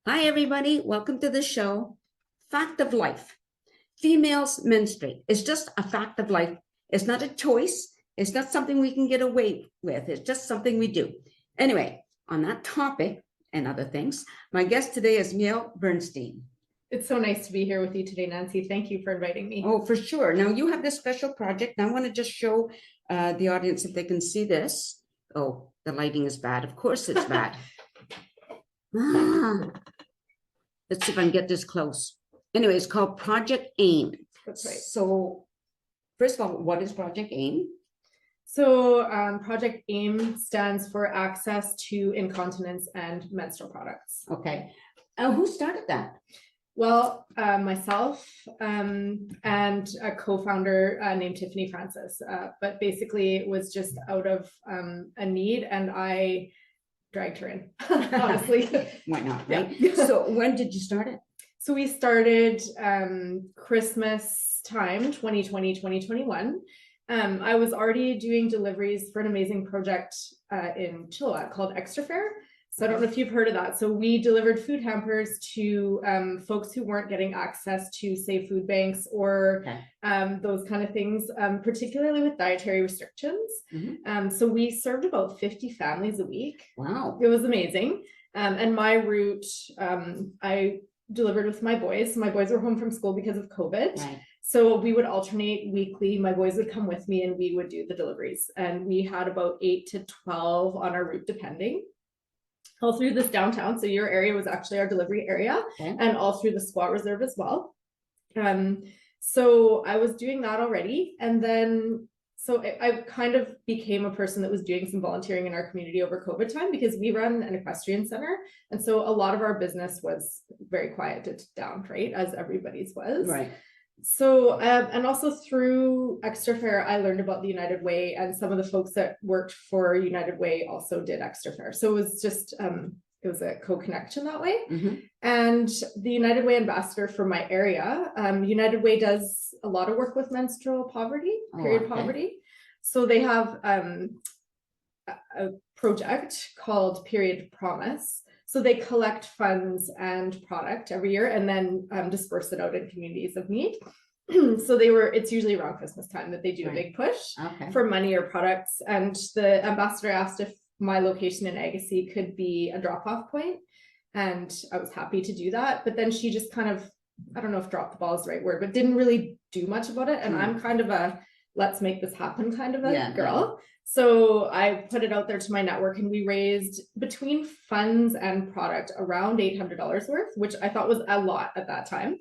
Hi, everybody. Welcome to the show. Fact of life. Females menstruate. It's just a fact of life. It's not a choice. It's not something we can get away with. It's just something we do. Anyway, on that topic and other things, my guest today is Miel Bernstein. It's so nice to be here with you today, Nancy. Thank you for inviting me. Oh, for sure. Now, you have this special project. And I want to just show the audience if they can see this. Oh, the lighting is bad. Of course it's bad. Let's see if I can get this close. Anyway, it's called Project AIM. That's right. So, first of all, what is Project AIM? So Project AIM stands for Access to Incontinence and Menstrual Products. Okay. Who started that? Well, myself and a co-founder named Tiffany Francis. But basically, it was just out of a need, and I dragged her in, honestly. Why not, right? Yeah. So when did you start it? So we started Christmas time, 2020, 2021. I was already doing deliveries for an amazing project in Chilliwack called Extra Fair. So I don't know if you've heard of that. So we delivered food hampers to folks who weren't getting access to, say, food banks or those kind of things, particularly with dietary restrictions. So we served about 50 families a week. Wow. It was amazing. And my route, I delivered with my boys. My boys were home from school because of COVID. Right. So we would alternate weekly. My boys would come with me and we would do the deliveries. And we had about 8 to 12 on our route, depending. All through this downtown. So your area was actually our delivery area, and all through the squat reserve as well. So I was doing that already. And then, so I kind of became a person that was doing some volunteering in our community over COVID time, because we run an equestrian center. And so a lot of our business was very quieted down, right? As everybody's was. Right. So, and also through Extra Fair, I learned about the United Way, and some of the folks that worked for United Way also did Extra Fair. So it was just, it was a co-connection that way. And the United Way ambassador for my area, United Way does a lot of work with menstrual poverty, period poverty. So they have a project called Period Promise. So they collect funds and product every year and then disperse it out in communities of need. So it's usually around Christmas time that they do a big push for money or products. And the ambassador asked if my location in Agassiz could be a drop-off point. And I was happy to do that. But then she just kind of, I don't know if drop the ball is the right word, but didn't really do much about it. And I'm kind of a let's make this happen kind of a girl. So I put it out there to my network, and we raised between funds and product around $800 worth, which I thought was a lot at that time.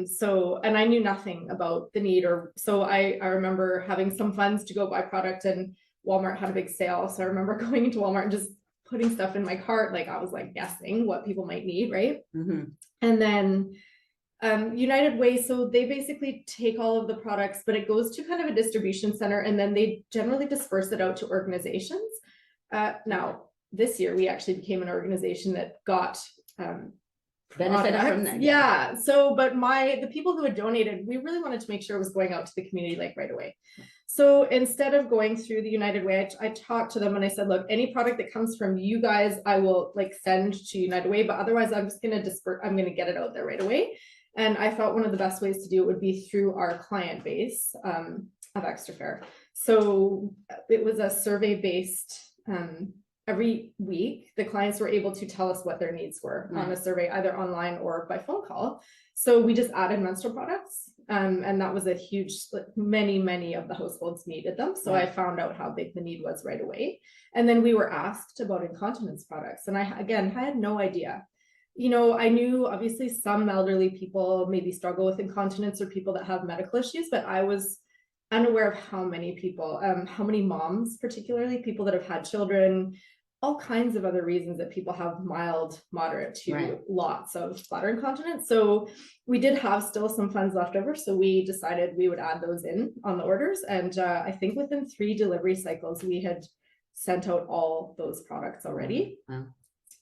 So, and I knew nothing about the need, so I remember having some funds to go buy product, and Walmart had a big sale. So I remember going into Walmart and just putting stuff in my cart. Like I was like guessing what people might need. Right. And then United Way, so they basically take all of the products, but it goes to kind of a distribution center, and then they generally disperse it out to organizations. Now, this year, we actually became an organization that got benefit from that. So, but the people who had donated, we really wanted to make sure it was going out to the community like right away. So instead of going through the United Way, I talked to them and I said, look, any product that comes from you guys, I will like send to United Way, but otherwise I'm just going to I'm going to get it out there right away. And I thought one of the best ways to do it would be through our client base of Extra Fair. So it was a survey-based, every week, the clients were able to tell us what their needs were on a survey, either online or by phone call. So we just added menstrual products. And that was a huge, many of the households needed them. So I found out how big the need was right away. And then we were asked about incontinence products. And I had no idea. You know, I knew obviously some elderly people maybe struggle with incontinence, or people that have medical issues, but I was unaware of how many people, how many moms, particularly people that have had children, all kinds of other reasons that people have mild, moderate to lots of bladder incontinence. So we did have still some funds left over. So we decided we would add those in on the orders. And I think within 3 delivery cycles, we had sent out all those products already.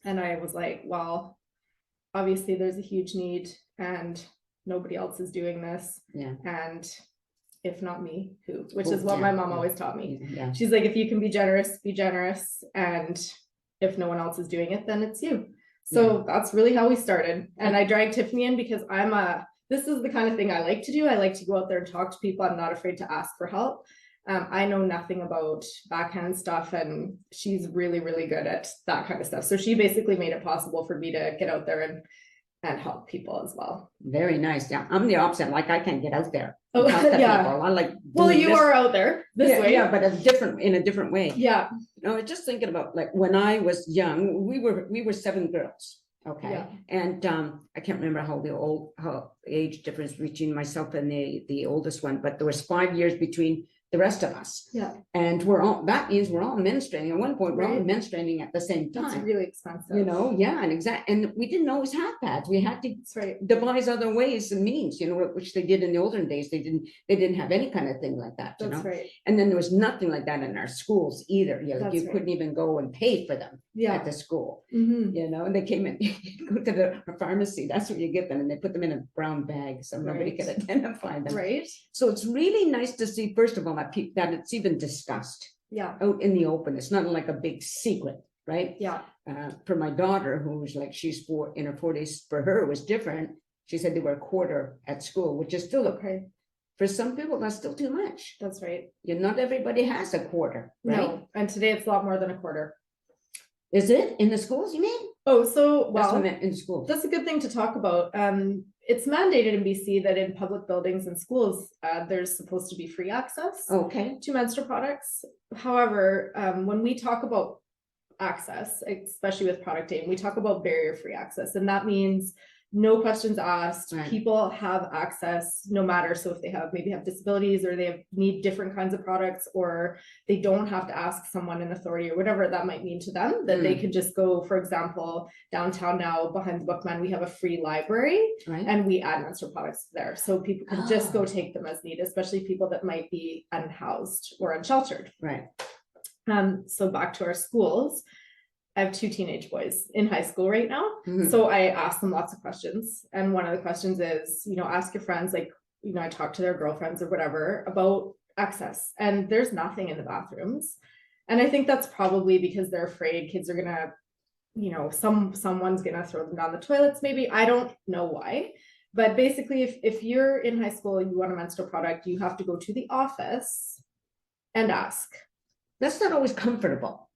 And I was like, well, obviously there's a huge need and nobody else is doing this. And if not me, who? Which is what my mom always taught me. She's like, if you can be generous, and if no one else is doing it, then it's you. So that's really how we started. And I dragged Tiffany in because this is the kind of thing I like to do. I like to go out there and talk to people. I'm not afraid to ask for help. I know nothing about backhand stuff, and she's really, really good at that kind of stuff. So she basically made it possible for me to get out there and help people as well. Very nice. Yeah, I'm the opposite. Like I can't get out there. Oh, yeah. People. I like. Well, you are out there this way. Yeah, but in a different way. Yeah. No, I'm just thinking about like when I was young, we were 7 girls. Okay. Yeah. And I can't remember how age difference between myself and the oldest one, but there was 5 years between the rest of us. Yeah. And that means we're all menstruating. At one point, we're all menstruating at the same time. That's really expensive. Yeah, and we didn't always have pads. We had to devise other ways and means, which they did in the olden days. They didn't have any kind of thing like that. That's right. And then there was nothing like that in our schools either. You couldn't even go and pay for them at the school. Mm-hmm. And they came in, go to the pharmacy. That's where you get them, and they put them in a brown bag so nobody could identify them. Right. So it's really nice to see, first of all, that it's even discussed out in the open. It's not like a big secret, right? Yeah. For my daughter, who was like, she's in her 40s, for her it was different. She said they were a quarter at school, which is still okay. For some people, that's still too much. That's right. Not everybody has a quarter, right? No, and today it's a lot more than a quarter. Is it in the schools, you mean? Oh, so well, in schools. That's a good thing to talk about. It's mandated in BC that in public buildings and schools, there's supposed to be free access to menstrual products. However, when we talk about access, especially with product aim, we talk about barrier-free access, and that means no questions asked. Right. People have access no matter. So if they maybe have disabilities, or they need different kinds of products, or they don't have to ask someone in authority or whatever that might mean to them, that they could just go, for example, downtown now behind the Bookman, we have a free library, and we add menstrual products there. So people can just go take them as needed, especially people that might be unhoused or unsheltered. Right. So back to our schools. I have 2 teenage boys in high school right now. Mm-hmm. So I ask them lots of questions. And one of the questions is, ask your friends, like, I talk to their girlfriends or whatever about access. And there's nothing in the bathrooms. And I think that's probably because they're afraid kids are gonna, someone's gonna throw them down the toilets, maybe. I don't know why. But basically, if you're in high school, you want a menstrual product, you have to go to the office and ask. That's not always comfortable.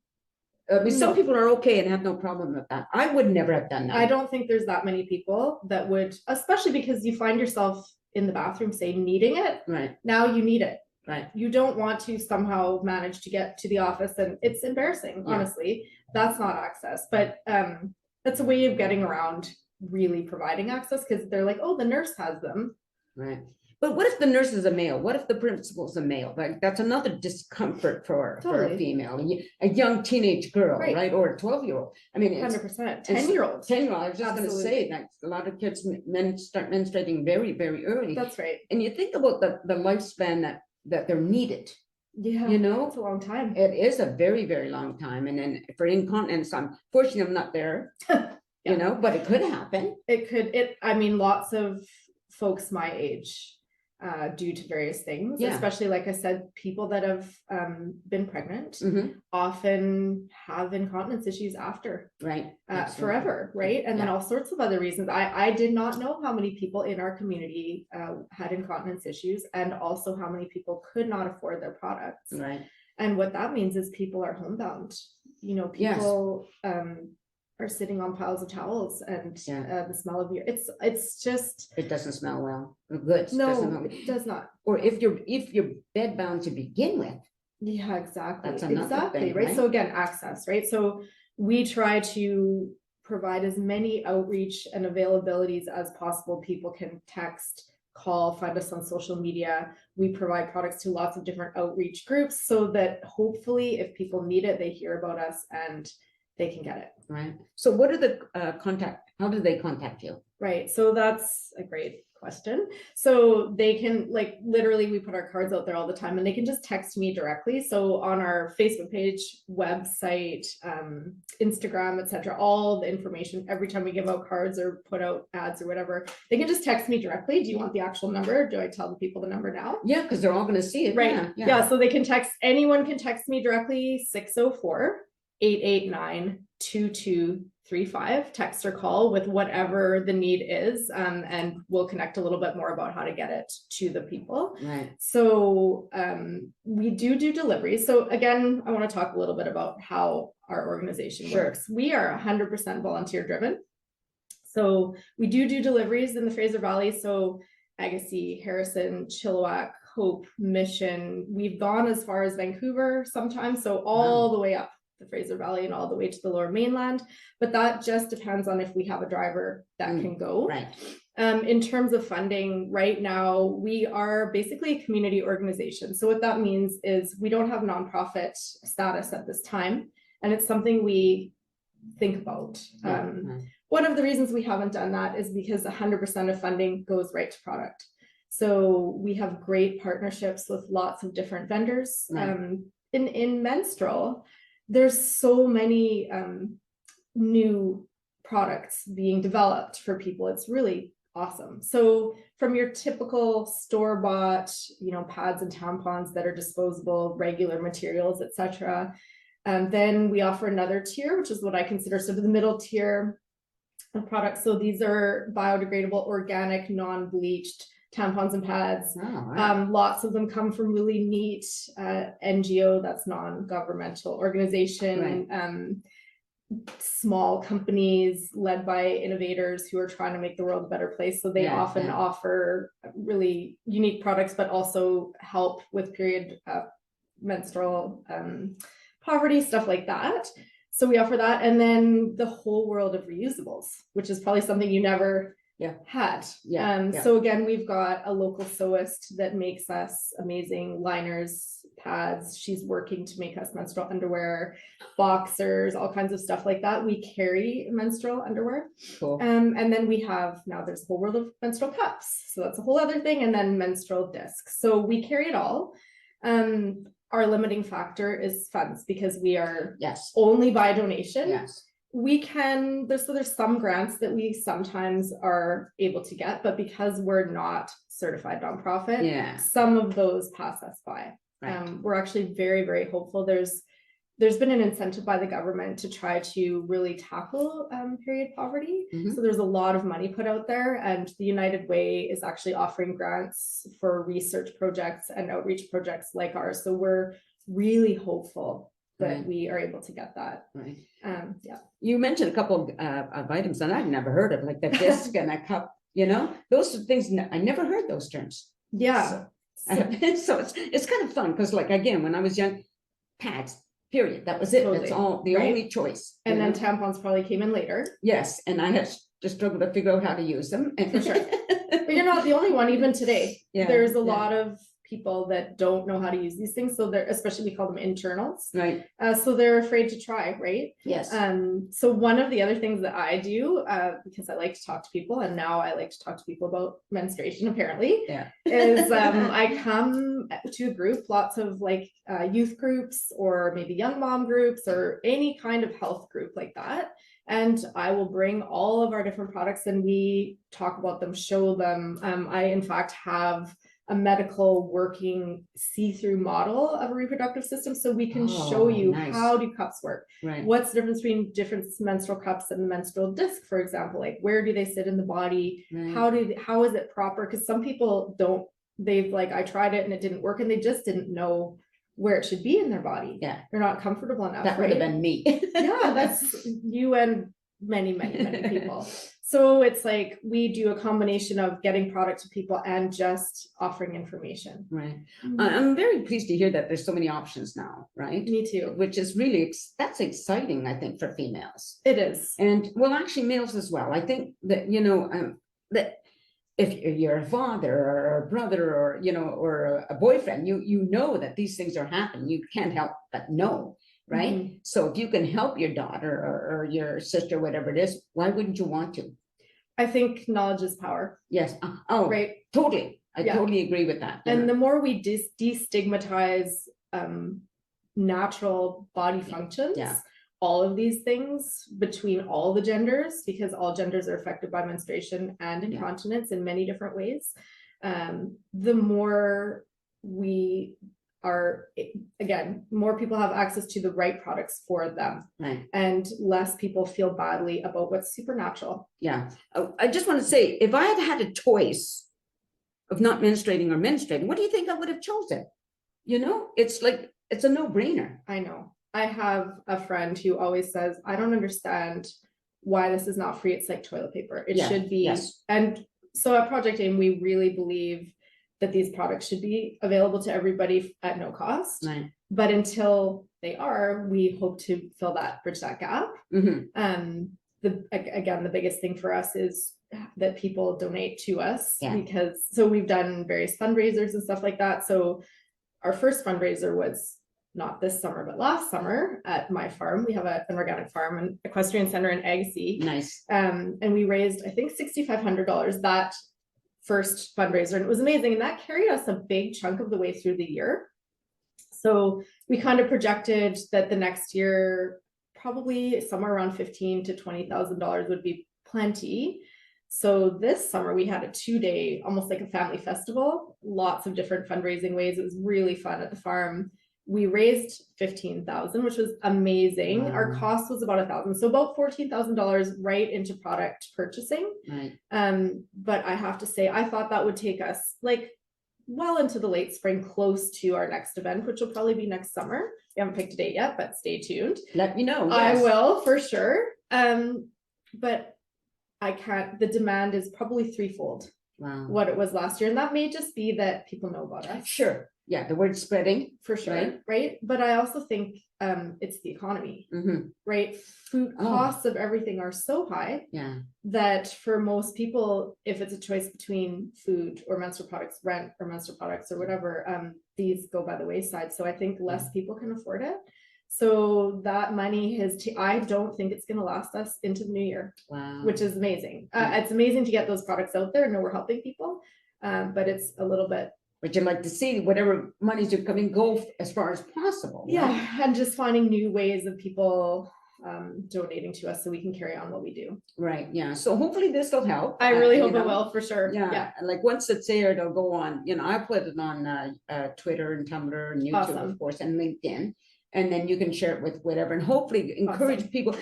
Some people are okay and have no problem with that. I would never have done that. I don't think there's that many people that would, especially because you find yourself in the bathroom, say, needing it. Right. Now you need it. Right. You don't want to somehow manage to get to the office, and it's embarrassing, honestly. That's not access, but that's a way of getting around really providing access, because they're like, oh, the nurse has them. Right. But what if the nurse is a male? What if the principal is a male? Like, that's another discomfort for a female, a young teenage girl, right? Or a 12-year-old. I mean, 100%. 10-year-old. 10-year-old. I was just going to say that a lot of kids start menstruating very, very early. That's right. And you think about the lifespan that they're needed. Yeah, it's a long time. It is a very, very long time. And then for incontinence, unfortunately, I'm not there. But it could happen. It could. Lots of folks my age, due to various things, especially, like I said, people that have been pregnant often have incontinence issues after, forever, right? And then all sorts of other reasons. I did not know how many people in our community had incontinence issues, and also how many people could not afford their products. Right. And what that means is people are homebound. People are sitting on piles of towels, and the smell of it's just, it doesn't smell well. Good. No, it does not. Or if you're bed bound to begin with. Yeah, exactly. That's another thing, right? So again, access, right? So we try to provide as many outreach and availabilities as possible. People can text, call, find us on social media. We provide products to lots of different outreach groups, so that hopefully if people need it, they hear about us and they can get it. Right. So what are the how do they contact you? Right. So that's a great question. So they can, like, literally, we put our cards out there all the time, and they can just text me directly. So on our Facebook page, website, Instagram, etc., all the information, every time we give out cards or put out ads or whatever, they can just text me directly. Do you want the actual number? Do I tell the people the number now? Yeah, because they're all going to see it. Right. Yeah. So they can anyone can text me directly, 604-889-2233. 888-888-8235, text or call with whatever the need is. And we'll connect a little bit more about how to get it to the people. Right. So we do deliveries. So again, I want to talk a little bit about how our organization works. We are 100% volunteer driven. So we do deliveries in the Fraser Valley. So Agassiz, Harrison, Chilliwack, Hope, Mission. We've gone as far as Vancouver sometimes. So all the way up the Fraser Valley and all the way to the Lower Mainland. But that just depends on if we have a driver that can go. Right. In terms of funding, right now, we are basically a community organization. So what that means is we don't have nonprofit status at this time. And it's something we think about. One of the reasons we haven't done that is because 100% of funding goes right to product. So we have great partnerships with lots of different vendors. Right. In menstrual, there's so many new products being developed for people. It's really awesome. So from your typical store-bought, pads and tampons that are disposable, regular materials, etc. Then we offer another tier, which is what I consider sort of the middle tier of products. So these are biodegradable, organic, non-bleached tampons and pads. Lots of them come from really neat NGO, that's non-governmental organization, small companies led by innovators who are trying to make the world a better place. So they often offer really unique products, but also help with period menstrual poverty, stuff like that. So we offer that. And then the whole world of reusables, which is probably something you never had. So again, we've got a local sewist that makes us amazing liners, pads. She's working to make us menstrual underwear, boxers, all kinds of stuff like that. We carry menstrual underwear. Cool. And then we have, now there's a whole world of menstrual cups. So that's a whole other thing. And then menstrual discs. So we carry it all. Our limiting factor is funds, because we are only by donation. We can, there's some grants that we sometimes are able to get, but because we're not certified nonprofit, some of those pass us by. We're actually very, very hopeful. There's been an incentive by the government to try to really tackle period poverty. So there's a lot of money put out there, and the United Way is actually offering grants for research projects and outreach projects like ours. So we're really hopeful that we are able to get that. You mentioned a couple of items that I've never heard of, like the disc and a cup, those are things I never heard those terms. So it's kind of fun, because like, again, when I was young, pads, period. That was it. That's all, the only choice. And then tampons probably came in later. Yes. And I had to struggle to figure out how to use them. For sure. But you're not the only one. Even today, there's a lot of people that don't know how to use these things. So they're, especially, we call them internals. So they're afraid to try, right? So one of the other things that I do, because I like to talk to people, and now I like to talk to people about menstruation, apparently, is I come to a group, lots of like youth groups, or maybe young mom groups, or any kind of health group like that. And I will bring all of our different products, and we talk about them, show them. I, in fact, have a medical working see-through model of a reproductive system, so we can show you how do cups work, what's the difference between different menstrual cups and the menstrual disc, for example, like where do they sit in the body, how is it proper, because some people don't, they've like, I tried it and it didn't work, and they just didn't know where it should be in their body. They're not comfortable enough. That would have been me. That's you and many people. So it's like we do a combination of getting product to people and just offering information. I'm very pleased to hear that there's so many options now, right? Me too. Which is really, that's exciting, I think, for females. It is. And well, actually males as well. I think that, that if you're a father or a brother, or, or a boyfriend, you know that these things are happening. You can't help but know. Right. So if you can help your daughter or your sister, whatever it is, why wouldn't you want to? I think knowledge is power. Yes. Oh, right. Totally. I totally agree with that. And the more we destigmatize natural body functions, all of these things between all the genders, because all genders are affected by menstruation and incontinence in many different ways, the more we are, again, more people have access to the right products for them, Right. and less people feel badly about what's supernatural. Yeah. I just want to say, if I had had a choice of not menstruating or menstruating, what do you think I would have chosen? You know, it's like, it's a no-brainer. I know. I have a friend who always says, I don't understand why this is not free. It's like toilet paper. It Yeah, should be. yes. And so at Project AIM, we really believe that these products should be available to everybody at no cost. Right. But until they are, we hope to bridge that gap. Mm-hmm. Again, the biggest thing for us is that people donate to us, Yeah. because so we've done various fundraisers and stuff like that. So our first fundraiser was not this summer, but last summer at my farm. We have an organic farm and equestrian center in Agassiz. Nice. And we raised, I think, $6,500 that first fundraiser, and it was amazing. And that carried us a big chunk of the way through the year. So we kind of projected that the next year, probably somewhere around $15,000 to $20,000 would be plenty. So this summer we had a 2-day, almost like a family festival, lots of different fundraising ways. It was really fun at the farm. We raised $15,000, which was amazing. Wow. Our cost was about $1,000, so about $14,000 right into product purchasing. Right. But I have to say, I thought that would take us like well into the late spring, close to our next event, which will probably be next summer. We haven't picked a date yet, but stay tuned. Let me know. I Yes. will for sure. But I can't, the demand is probably threefold Wow. what it was last year. And that may just be that people know about us. Sure. Yeah, the word's spreading. For sure, right? But I also think it's the economy, Mm-hmm. right? Food costs of everything are so high Yeah. that for most people, if it's a choice between food or menstrual products, rent or menstrual products or whatever, these go by the wayside. So I think less people can afford it. So that money I don't think it's going to last us into the new year. Wow. Which is amazing. Yeah. It's amazing to get those products out there and know we're helping people, but it's a little bit. But you'd like to see whatever monies are coming go as far as possible. Yeah, right? and just finding new ways of people donating to us so we can carry on what we do. Right. Yeah. So hopefully this will help. I really hope you it know. will, for sure. Yeah. And like once it's aired, it'll go on, you know, I put it on Twitter and Tumblr and YouTube, Awesome. of course, and LinkedIn. And then you can share it with whatever, and hopefully encourage Awesome. people.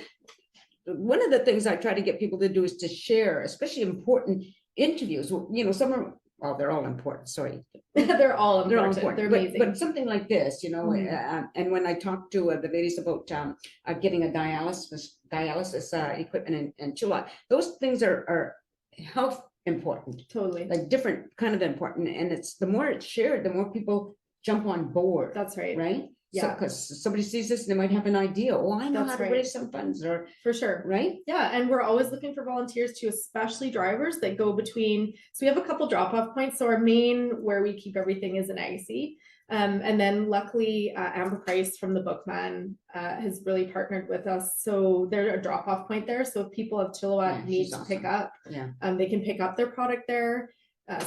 One of the things I try to get people to do is to share, especially important interviews. You know, some are, well, they're all important. Sorry. They're all important. They're amazing. But something like this, you know, Mhm. and when I talked to the ladies about getting a dialysis equipment in Chula, those things are health important, Totally. like different kind of important. And it's the more it's shared, the more people jump on board. That's right. Right. Yeah. Because somebody sees this, they might have an idea. Oh, I know That's how to right. raise some funds, or For sure. right. Yeah, and we're always looking for volunteers too, especially drivers that go between. So we have a couple drop-off points. So our main where we keep everything is in Agassiz. And then luckily Amber Price from the Bookman has really partnered with us. So they're a drop-off point there. So if people of Chilliwack need to pick up, they can pick up their product there.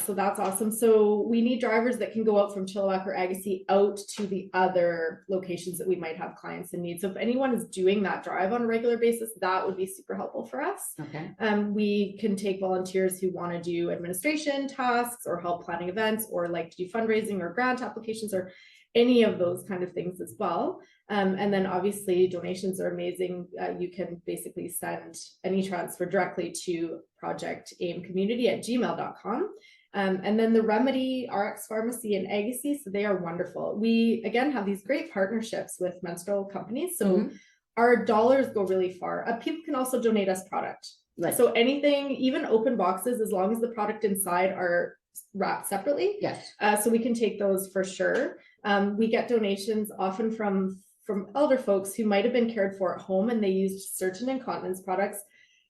So that's awesome. So we need drivers that can go out from Chilliwack or Agassiz out to the other locations that we might have clients in need. So if anyone is doing that drive on a regular basis, that would be super helpful for us. Okay. We can take volunteers who want to do administration tasks or help planning events or like to do fundraising or grant applications or any of those kind of things as well. And then obviously donations are amazing. You can basically send any transfer directly to projectaimcommunity@gmail.com. And then the Remedy RX Pharmacy in Agassiz, so they are wonderful. We, again, have these great partnerships with menstrual companies. So our dollars go really far. People can also donate us product. Right. So anything, even open boxes, as long as the product inside are wrapped separately. Yes. So we can take those for sure. We get donations often from elder folks who might have been cared for at home and they used certain incontinence products.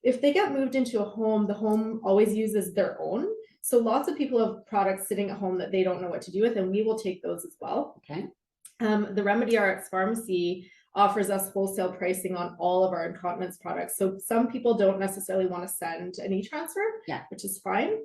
If they get moved into a home, the home always uses their own. So lots of people have products sitting at home that they don't know what to do with, and we will take those as well. Okay. The Remedy RX Pharmacy offers us wholesale pricing on all of our incontinence products. So some people don't necessarily want to send an e-transfer, which is fine.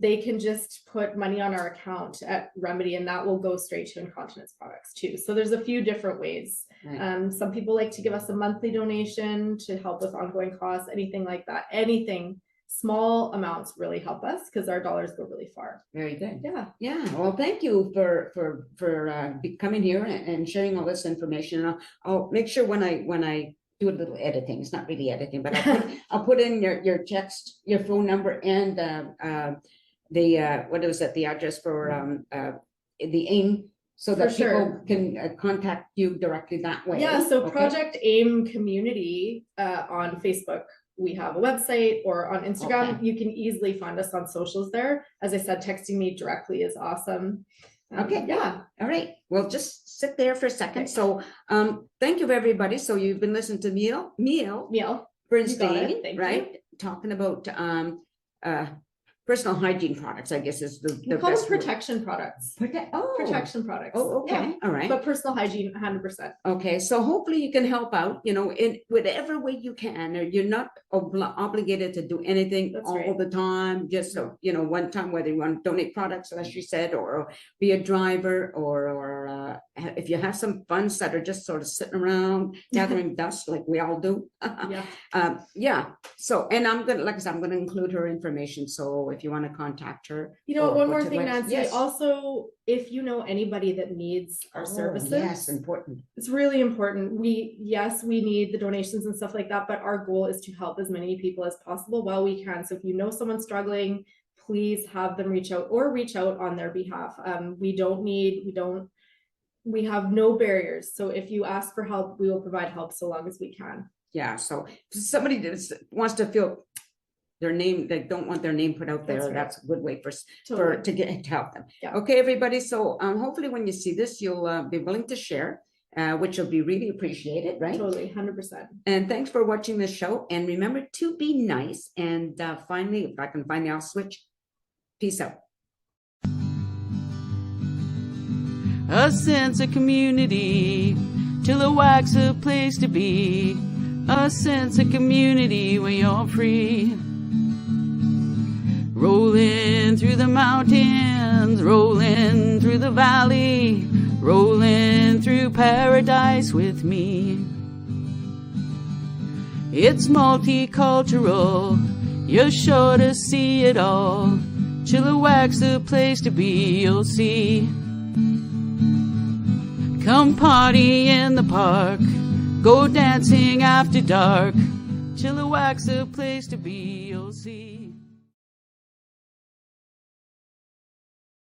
They can just put money on our account at Remedy and that will go straight to incontinence products too. So there's a few different ways. Right. Some people like to give us a monthly donation to help with ongoing costs, anything like that, anything small amounts really help us because our dollars go really far. Very good. Yeah. Yeah, well, thank you for coming here and sharing all this information. I'll make sure when I do a little editing, it's not really editing, but I'll put in your text, your phone number, and the what was it, the address for the AIM, so that For people sure. can contact you directly that way. Yeah, so Okay? Project AIM Community on Facebook. We have a website, or on Instagram. Okay. You can easily find us on socials there. As I said, texting me directly is awesome. Okay. Yeah. All right. Well, just sit there for a second. Okay. So, thank you, everybody. So you've been listening to Miel Bernstein, Thank right? Talking about personal hygiene products, I guess is the We call them best word. protection products. Protection products. Oh, okay. Yeah. All right. But personal hygiene, 100%. Okay, so hopefully you can help out, in whatever way you can, or you're not obligated to do anything That's all right. the time. Just so, one time, whether you want to donate products, as you said, or be a driver, or if you have some funds that are just sort of sitting around gathering dust like we all do. Yeah. Yeah. So, and I'm gonna, like I said, I'm gonna include her information. So if you want to contact her. You know, or one go more to the thing, website. Nancy. Yes. Also, if you know anybody that needs our services, Yes, important. it's really important. We need the donations and stuff like that, but our goal is to help as many people as possible while we can. So if you know someone struggling, please have them reach out on their behalf. We have no barriers. So if you ask for help, we will provide help so long as we can. Yeah, so if somebody that wants to feel their name, they don't want their name put out there, That's right. that's a good way Totally. to help them. Yeah. Okay, everybody, so hopefully when you see this, you'll be willing to share, which will be really appreciated, right? Totally, 100%. And thanks for watching this show, and remember to be nice, and finally, if I can find the off switch, peace out. A sense of community, Chilliwack's a place to be. A sense of community where you're free. Rolling through the mountains, rolling through the valley, rolling through paradise with me. It's multicultural, you're sure to see it all. Chilliwack's a place to be, you'll see. Come party in the park, go dancing after dark. Chilliwack's a place to be, you'll see.